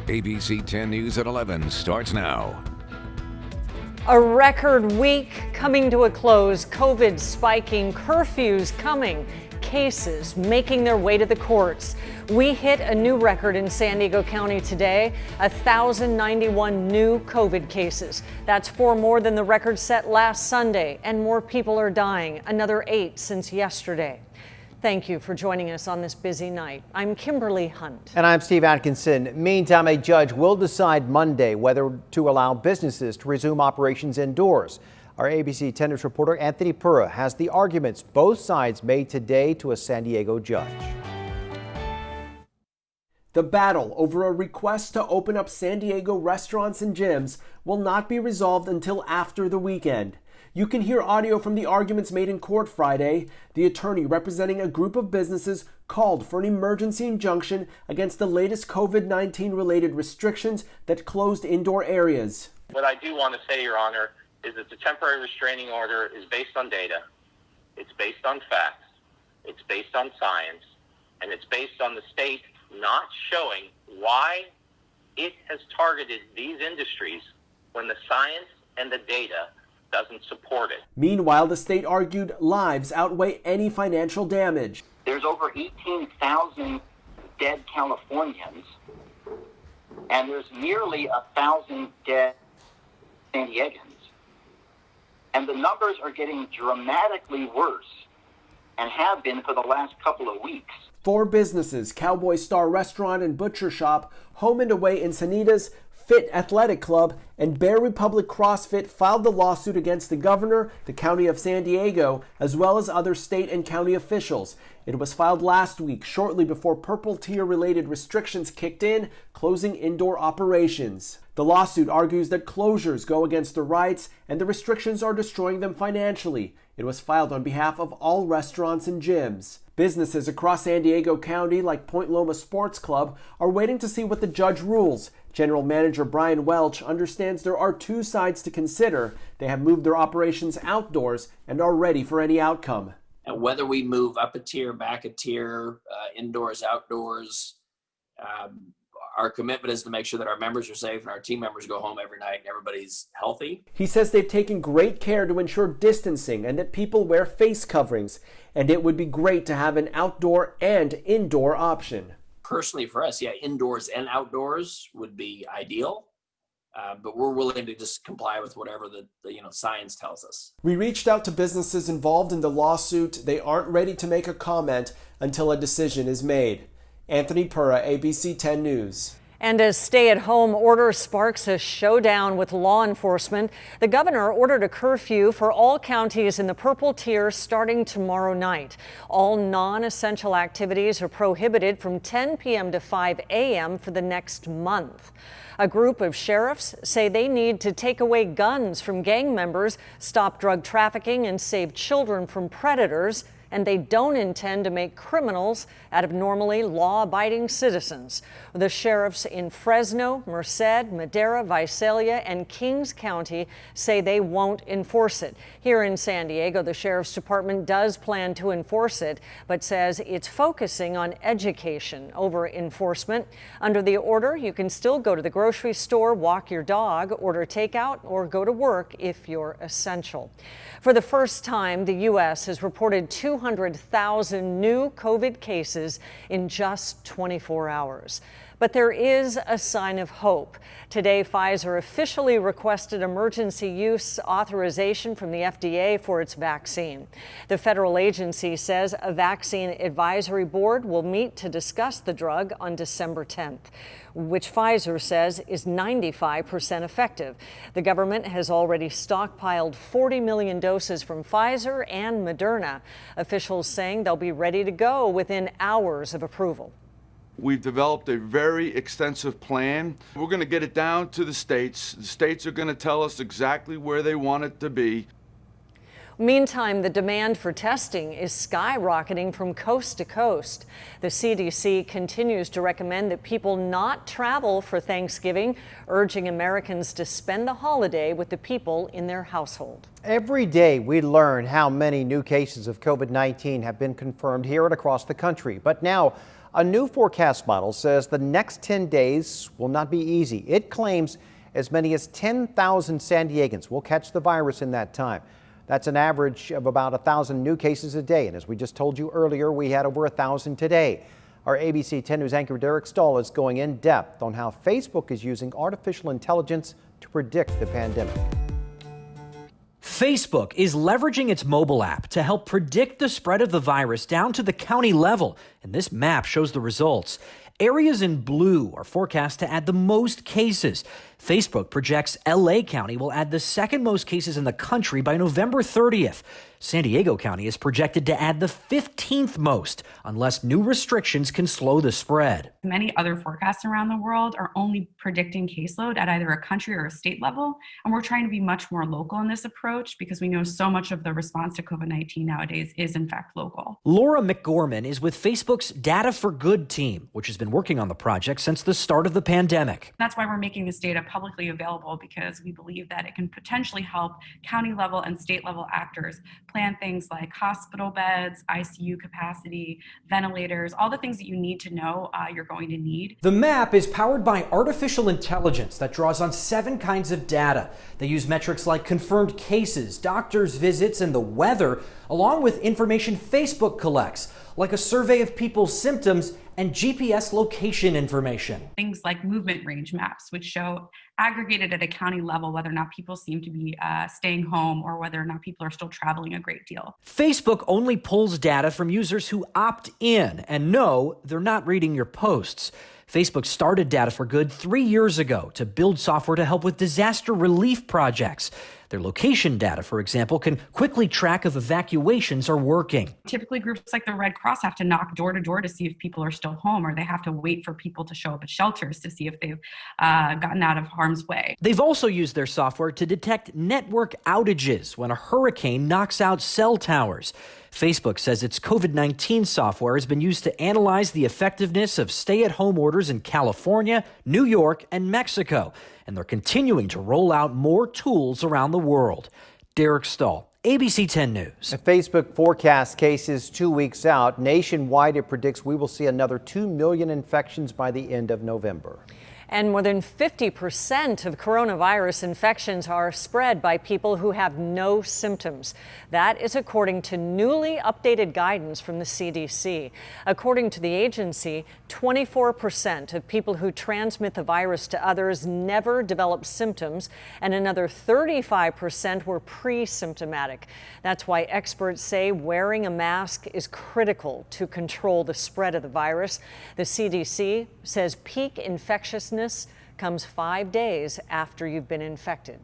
ABC 10 News at 11 starts now. A record week coming to a close, COVID spiking, curfews coming, cases making their way to the courts. We hit a new record in San Diego County today, 1,091 new COVID cases. That's 4 more than the record set last Sunday, and more people are dying, another 8 since yesterday. Thank you for joining us on this busy night. I'm Kimberly Hunt. And I'm Steve Atkinson. Meantime, a judge will decide Monday whether to allow businesses to resume operations indoors. Our ABC 10 News reporter Anthony Pura has the arguments both sides made today to a San Diego judge. The battle over a request to open up San Diego restaurants and gyms will not be resolved until after the weekend. You can hear audio from the arguments made in court Friday. The attorney representing a group of businesses called for an emergency injunction against the latest COVID-19 related restrictions that closed indoor areas. What I do want to say, Your Honor, is that the temporary restraining order is based on data, it's based on facts, it's based on science, and it's based on the state not showing why it has targeted these industries when the science and the data doesn't support it. Meanwhile, the state argued lives outweigh any financial damage. There's over 18,000 dead Californians, and there's nearly 1,000 dead San Diegans. And the numbers are getting dramatically worse and have been for the last couple of weeks. 4 businesses, Cowboy Star Restaurant and Butcher Shop, Home and Away Encinitas, Fit Athletic Club, and Bear Republic CrossFit filed the lawsuit against the governor, the county of San Diego, as well as other state and county officials. It was filed last week, shortly before purple tier-related restrictions kicked in, closing indoor operations. The lawsuit argues that closures go against their rights and the restrictions are destroying them financially. It was filed on behalf of all restaurants and gyms. Businesses across San Diego County, like Point Loma Sports Club, are waiting to see what the judge rules. General Manager Brian Welch understands there are 2 sides to consider. They have moved their operations outdoors and are ready for any outcome. And whether we move up a tier, back a tier, indoors, outdoors, our commitment is to make sure that our members are safe and our team members go home every night and everybody's healthy. He says they've taken great care to ensure distancing and that people wear face coverings, and it would be great to have an outdoor and indoor option. Personally, for us, indoors and outdoors would be ideal, but we're willing to just comply with whatever the science tells us. We reached out to businesses involved in the lawsuit. They aren't ready to make a comment until a decision is made. Anthony Pura, ABC 10 News. And as stay-at-home order sparks a showdown with law enforcement, the governor ordered a curfew for all counties in the purple tier starting tomorrow night. All non-essential activities are prohibited from 10 p.m. to 5 a.m. for the next month. A group of sheriffs say they need to take away guns from gang members, stop drug trafficking, and save children from predators. And they don't intend to make criminals out of normally law-abiding citizens. The sheriffs in Fresno, Merced, Madera, Visalia, and Kings County say they won't enforce it. Here in San Diego, the sheriff's department does plan to enforce it, but says it's focusing on education over enforcement. Under the order, you can still go to the grocery store, walk your dog, order takeout, or go to work if you're essential. For the first time, the U.S. has reported 200,000 new COVID cases in just 24 hours. But there is a sign of hope. Today, Pfizer officially requested emergency use authorization from the FDA for its vaccine. The federal agency says a vaccine advisory board will meet to discuss the drug on December 10th, which Pfizer says is 95% effective. The government has already stockpiled 40 million doses from Pfizer and Moderna. Officials saying they'll be ready to go within hours of approval. We've developed a very extensive plan. We're going to get it down to the states. The states are going to tell us exactly where they want it to be. Meantime, the demand for testing is skyrocketing from coast to coast. The CDC continues to recommend that people not travel for Thanksgiving, urging Americans to spend the holiday with the people in their household. Every day we learn how many new cases of COVID-19 have been confirmed here and across the country. But now A new forecast model says the next 10 days will not be easy. It claims as many as 10,000 San Diegans will catch the virus in that time. That's an average of about 1,000 new cases a day. And as we just told you earlier, we had over 1,000 today. Our ABC 10 News anchor Derek Stahl is going in depth on how Facebook is using artificial intelligence to predict the pandemic. Facebook is leveraging its mobile app to help predict the spread of the virus down to the county level, and this map shows the results. Areas in blue are forecast to add the most cases. Facebook projects LA County will add the second most cases in the country by November 30th. San Diego County is projected to add the 15th most unless new restrictions can slow the spread. Many other forecasts around the world are only predicting caseload at either a country or a state level, and we're trying to be much more local in this approach because we know so much of the response to COVID-19 nowadays is in fact local. Laura McGorman is with Facebook's Data for Good team, which has been working on the project since the start of the pandemic. That's why we're making this data publicly available, because we believe that it can potentially help county level and state level actors plan things like hospital beds, ICU capacity, ventilators, all the things that you need to know you're going to need. The map is powered by artificial intelligence that draws on 7 kinds of data. They use metrics like confirmed cases, doctors' visits, and the weather, along with information Facebook collects, like a survey of people's symptoms and GPS location information. Things like movement range maps, which show aggregated at a county level whether or not people seem to be staying home or whether or not people are still traveling a great deal. Facebook only pulls data from users who opt in and know they're not reading your posts. Facebook started Data for Good 3 years ago to build software to help with disaster relief projects. Their location data, for example, can quickly track if evacuations are working. Typically, groups like the Red Cross have to knock door to door to see if people are still home, or they have to wait for people to show up at shelters to see if they've gotten out of harm's way. They've also used their software to detect network outages when a hurricane knocks out cell towers. Facebook says its COVID-19 software has been used to analyze the effectiveness of stay-at-home orders in California, New York, and Mexico, and they're continuing to roll out more tools around the world. Derek Stahl, ABC 10 News. A Facebook forecast cases 2 weeks out. Nationwide, it predicts we will see another 2 million infections by the end of November. And more than 50% of coronavirus infections are spread by people who have no symptoms. That is according to newly updated guidance from the CDC. According to the agency, 24% of people who transmit the virus to others never develop symptoms, and another 35% were pre-symptomatic. That's why experts say wearing a mask is critical to control the spread of the virus. The CDC says peak infectiousness comes 5 days after you've been infected.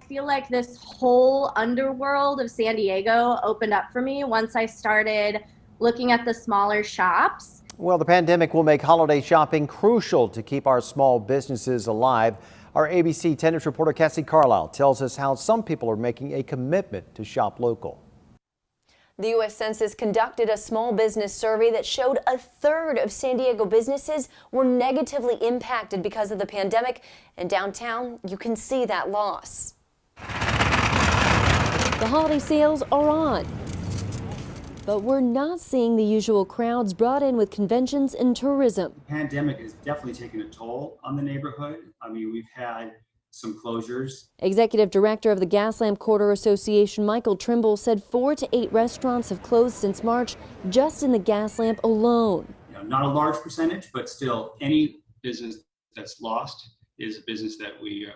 I feel like this whole underworld of San Diego opened up for me once I started looking at the smaller shops. Well, the pandemic will make holiday shopping crucial to keep our small businesses alive. Our ABC 10 News reporter Cassie Carlisle tells us how some people are making a commitment to shop local. The U.S. Census conducted a small business survey that showed a third of San Diego businesses were negatively impacted because of the pandemic. And downtown, you can see that loss. The holiday sales are on, but we're not seeing the usual crowds brought in with conventions and tourism. The pandemic has definitely taken a toll on the neighborhood. I mean, we've had some closures. Executive Director of the Gaslamp Quarter Association, Michael Trimble, said 4 to 8 restaurants have closed since March just in the Gaslamp alone. You know, not a large percentage, but still any business that's lost is a business that we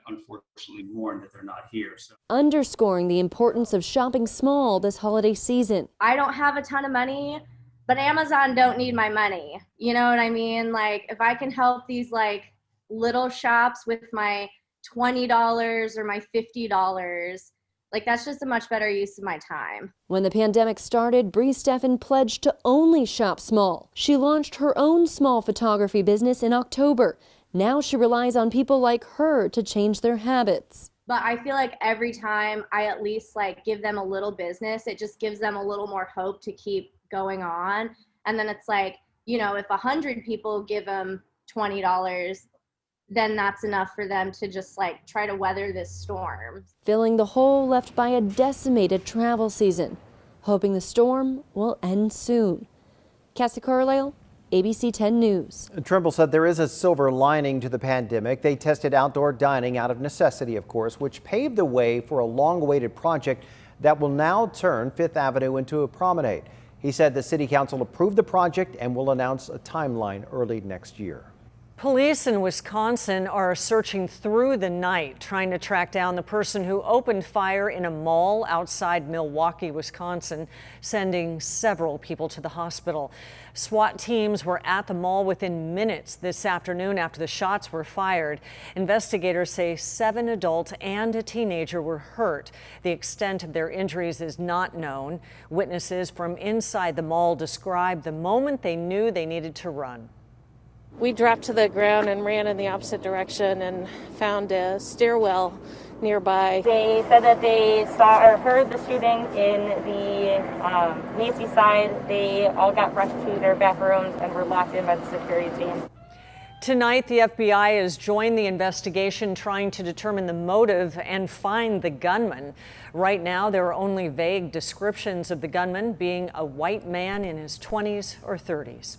unfortunately mourn that they're not here. So, underscoring the importance of shopping small this holiday season. I don't have a ton of money, but Amazon don't need my money. You know what I mean? Like, if I can help these like little shops with my $20 or my $50, like that's just a much better use of my time. When the pandemic started, Bree Steffen pledged to only shop small. She launched her own small photography business in October. Now she relies on people like her to change their habits. But I feel like every time I at least like give them a little business, it just gives them a little more hope to keep going on. And then it's like, you know, if 100 people give them $20, then that's enough for them to just like try to weather this storm. Filling the hole left by a decimated travel season, hoping the storm will end soon. Cassie Carlisle, ABC 10 News. Trimble said there is a silver lining to the pandemic. They tested outdoor dining out of necessity, of course, which paved the way for a long-awaited project that will now turn Fifth Avenue into a promenade. He said the City Council approved the project and will announce a timeline early next year. Police in Wisconsin are searching through the night, trying to track down the person who opened fire in a mall outside Milwaukee, Wisconsin, sending several people to the hospital. SWAT teams were at the mall within minutes this afternoon after the shots were fired. Investigators say 7 adults and a teenager were hurt. The extent of their injuries is not known. Witnesses from inside the mall described the moment they knew they needed to run. We dropped to the ground and ran in the opposite direction and found a stairwell nearby. They said that they saw or heard the shooting in the Macy side. They all got rushed to their back rooms and were locked in by the security team. Tonight, the FBI has joined the investigation trying to determine the motive and find the gunman. Right now, there are only vague descriptions of the gunman being a white man in his 20s or 30s.